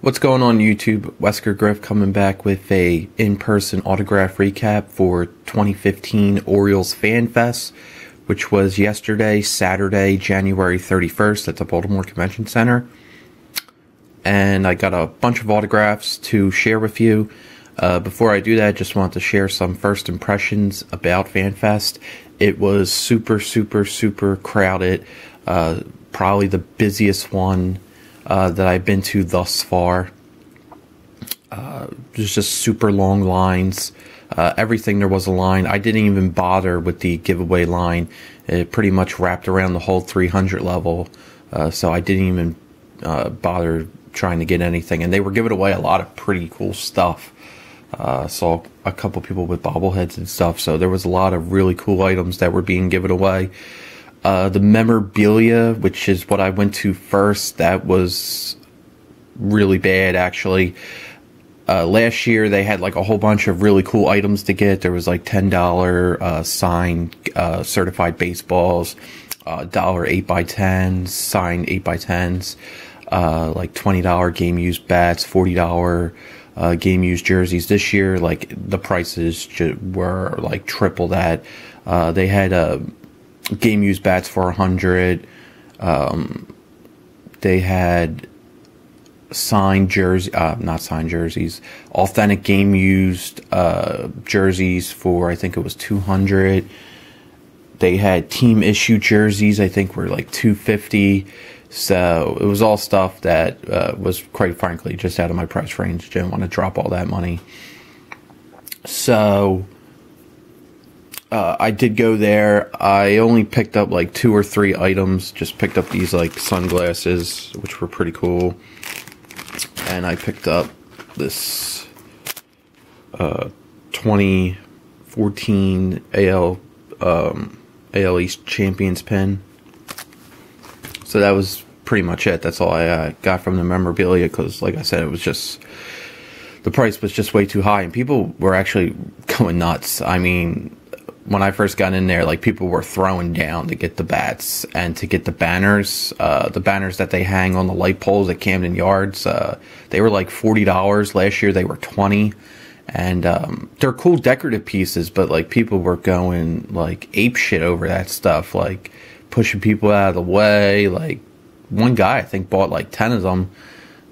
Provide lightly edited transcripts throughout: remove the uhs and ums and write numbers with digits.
What's going on YouTube? WeskerGriff coming back with a in-person autograph recap for 2015 Orioles Fan Fest, which was yesterday, Saturday, January 31st at the Baltimore Convention Center. And I got a bunch of autographs to share with you. Before I do that, I just want to share some first impressions about Fan Fest. It was super crowded. Probably the busiest one that I've been to thus far. There's just super long lines. Everything there was a line. I didn't even bother with the giveaway line. It pretty much wrapped around the whole 300 level. So I didn't even bother trying to get anything. And they were giving away a lot of pretty cool stuff. Saw a couple people with bobbleheads and stuff. So there was a lot of really cool items that were being given away. The memorabilia, which is what I went to first, that was really bad actually. Last year they had like a whole bunch of really cool items to get. There was like $10 signed certified baseballs, $1 8x10s, signed 8x10s, like $20 game used bats, $40 game used jerseys. This year, like the prices were like triple that. They had game used bats for 100. They had signed jersey, not signed jerseys, authentic game used jerseys for, I think it was 200. They had team issue jerseys, I think were like 250. So it was all stuff that was quite frankly just out of my price range. Didn't want to drop all that money. So I did go there. I only picked up like 2 or 3 items. Just picked up these like sunglasses, which were pretty cool. And I picked up this 2014 AL East Champions pin. So that was pretty much it. That's all I got from the memorabilia, because like I said, it was just, the price was just way too high, and people were actually going nuts. I mean, when I first got in there, like people were throwing down to get the bats and to get the banners that they hang on the light poles at Camden Yards. They were like $40. Last year they were $20, and they're cool decorative pieces, but like people were going like ape shit over that stuff, like pushing people out of the way. Like one guy I think bought like 10 of them,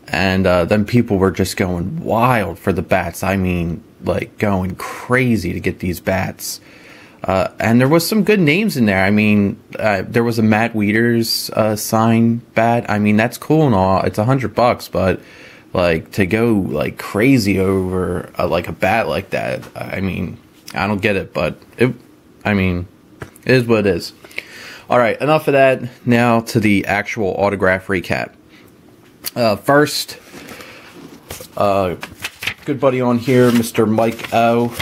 and then people were just going wild for the bats. I mean, like going crazy to get these bats. And there was some good names in there. I mean, there was a Matt Wieters signed bat. I mean, that's cool and all. It's $100, but like to go like crazy over like a bat like that, I mean, I don't get it. But it is what it is. All right, enough of that. Now to the actual autograph recap. First, good buddy on here, Mr. Mike O.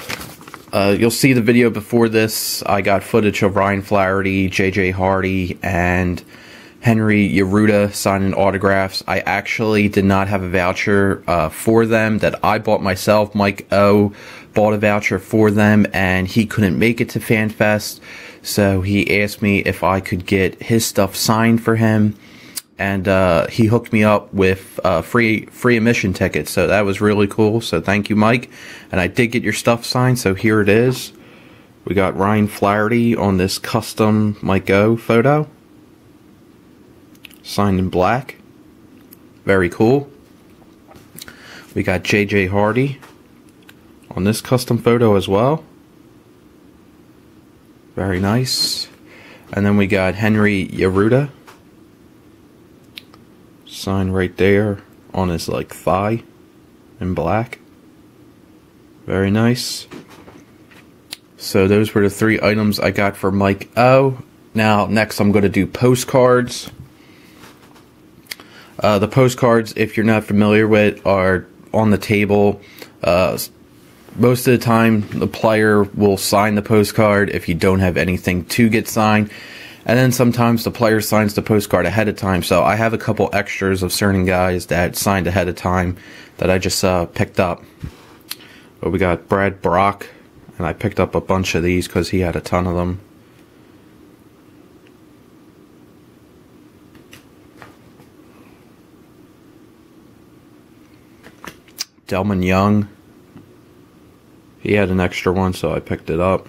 You'll see the video before this. I got footage of Ryan Flaherty, J.J. Hardy, and Henry Yeruda signing autographs. I actually did not have a voucher for them that I bought myself. Mike O bought a voucher for them, and he couldn't make it to FanFest, so he asked me if I could get his stuff signed for him. And he hooked me up with free admission tickets, so that was really cool. So thank you, Mike. And I did get your stuff signed, so here it is. We got Ryan Flaherty on this custom Mike O photo, signed in black. Very cool. We got J.J. Hardy on this custom photo as well. Very nice. And then we got Henry Yeruda, sign right there on his like thigh in black. Very nice. So those were the 3 items I got for Mike O. Now next I'm going to do postcards. The postcards, if you're not familiar with, are on the table. Most of the time the player will sign the postcard if you don't have anything to get signed. And then sometimes the player signs the postcard ahead of time. So I have a couple extras of certain guys that signed ahead of time that I just picked up. But we got Brad Brock, and I picked up a bunch of these because he had a ton of them. Tillman Young. He had an extra one, so I picked it up.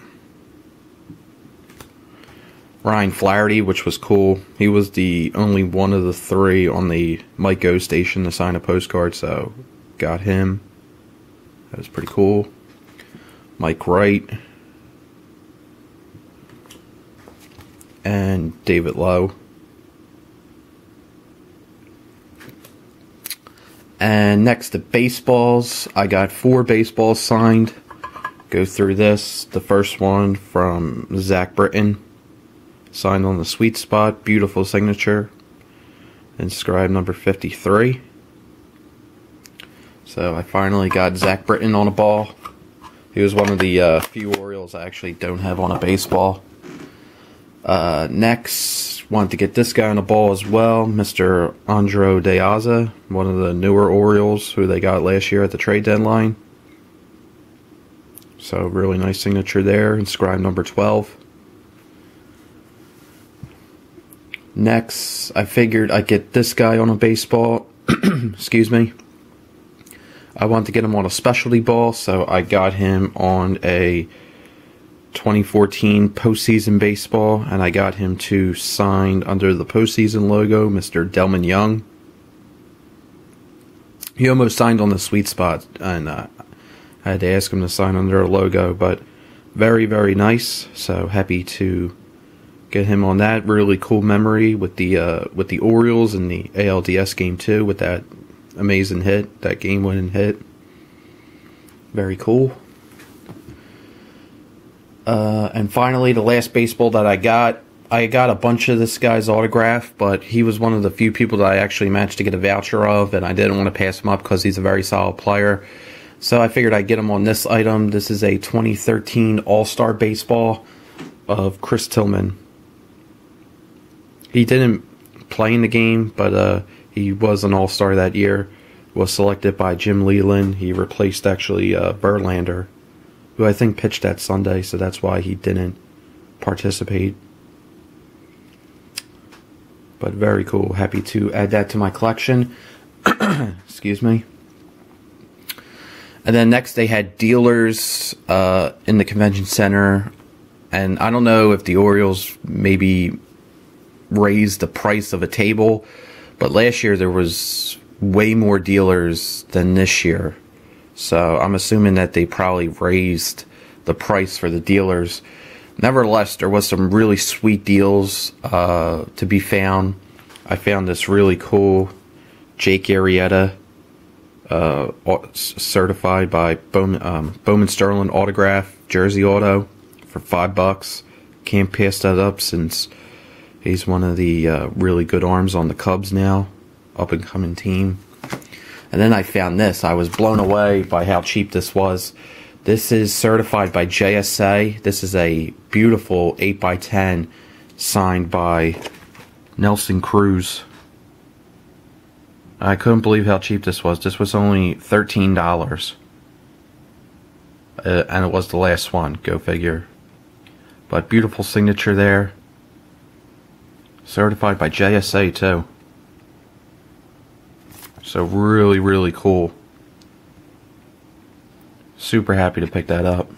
Ryan Flaherty, which was cool. He was the only one of the three on the Mike Go station to sign a postcard, so got him. That was pretty cool. Mike Wright. And David Lowe. And next to baseballs, I got 4 baseballs signed. Go through this. The first one from Zach Britton. Signed on the sweet spot. Beautiful signature. Inscribed number 53. So I finally got Zach Britton on a ball. He was one of the few Orioles I actually don't have on a baseball. Next, wanted to get this guy on a ball as well. Mr. Andro Deaza, one of the newer Orioles who they got last year at the trade deadline. So really nice signature there. Inscribed number 12. Next, I figured I'd get this guy on a baseball. Excuse me. I wanted to get him on a specialty ball, so I got him on a 2014 postseason baseball, and I got him to sign under the postseason logo, Mr. Tillman Young. He almost signed on the sweet spot, and I had to ask him to sign under a logo, but very, very nice. So happy to get him on that. Really cool memory with the Orioles in the ALDS game too, with that amazing hit, that game-winning hit. Very cool. And finally, the last baseball that I got a bunch of this guy's autograph, but he was one of the few people that I actually managed to get a voucher of, and I didn't want to pass him up because he's a very solid player. So I figured I'd get him on this item. This is a 2013 All-Star Baseball of Chris Tillman. He didn't play in the game, but he was an All-Star that year. Was selected by Jim Leland. He replaced actually Verlander, who I think pitched that Sunday, so that's why he didn't participate. But very cool. Happy to add that to my collection. Excuse me. And then next they had dealers in the convention center. And I don't know if the Orioles maybe raised the price of a table, but last year there was way more dealers than this year. So I'm assuming that they probably raised the price for the dealers. Nevertheless, there was some really sweet deals to be found. I found this really cool Jake Arrieta certified by Bowman Sterling autograph jersey auto for $5. Can't pass that up since he's one of the really good arms on the Cubs now, up and coming team. And then I found this. I was blown away by how cheap this was. This is certified by JSA. This is a beautiful 8x10 signed by Nelson Cruz. I couldn't believe how cheap this was. This was only $13. And it was the last one. Go figure. But beautiful signature there. Certified by JSA too. So really, really cool. Super happy to pick that up.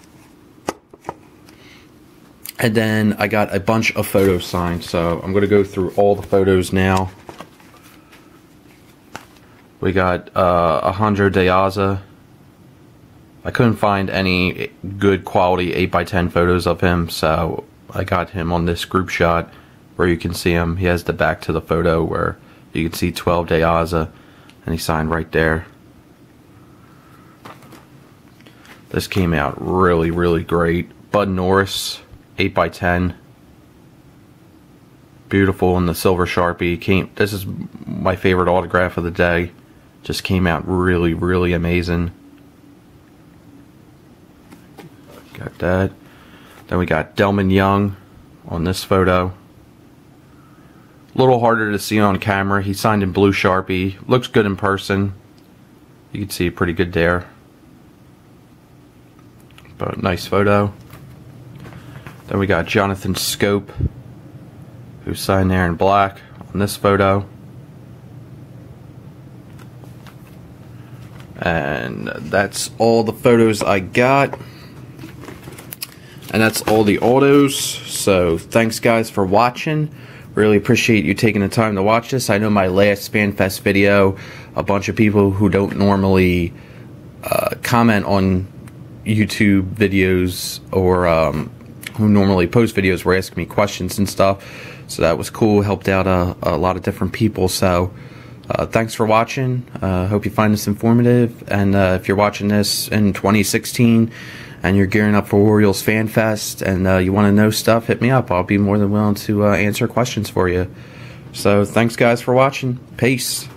And then I got a bunch of photos signed, so I'm going to go through all the photos now. We got Alejandro Deaza. I couldn't find any good quality 8x10 photos of him, so I got him on this group shot where you can see him. He has the back to the photo where you can see 12 Deaza, and he signed right there. This came out really, really great. Bud Norris, 8x10. Beautiful in the silver Sharpie. This is my favorite autograph of the day. Just came out really, really amazing. Got that. Then we got Tillman Young on this photo. A little harder to see on camera. He signed in blue Sharpie. Looks good in person. You can see it pretty good there. But nice photo. Then we got Jonathan Scope, who's signed there in black on this photo. And that's all the photos I got. And that's all the autos. So thanks guys for watching. Really appreciate you taking the time to watch this. I know my last FanFest video, a bunch of people who don't normally comment on YouTube videos or who normally post videos were asking me questions and stuff. So that was cool. Helped out a lot of different people. So thanks for watching. Hope you find this informative. And if you're watching this in 2016 and you're gearing up for Orioles Fan Fest and you want to know stuff, hit me up. I'll be more than willing to answer questions for you. So thanks guys for watching. Peace.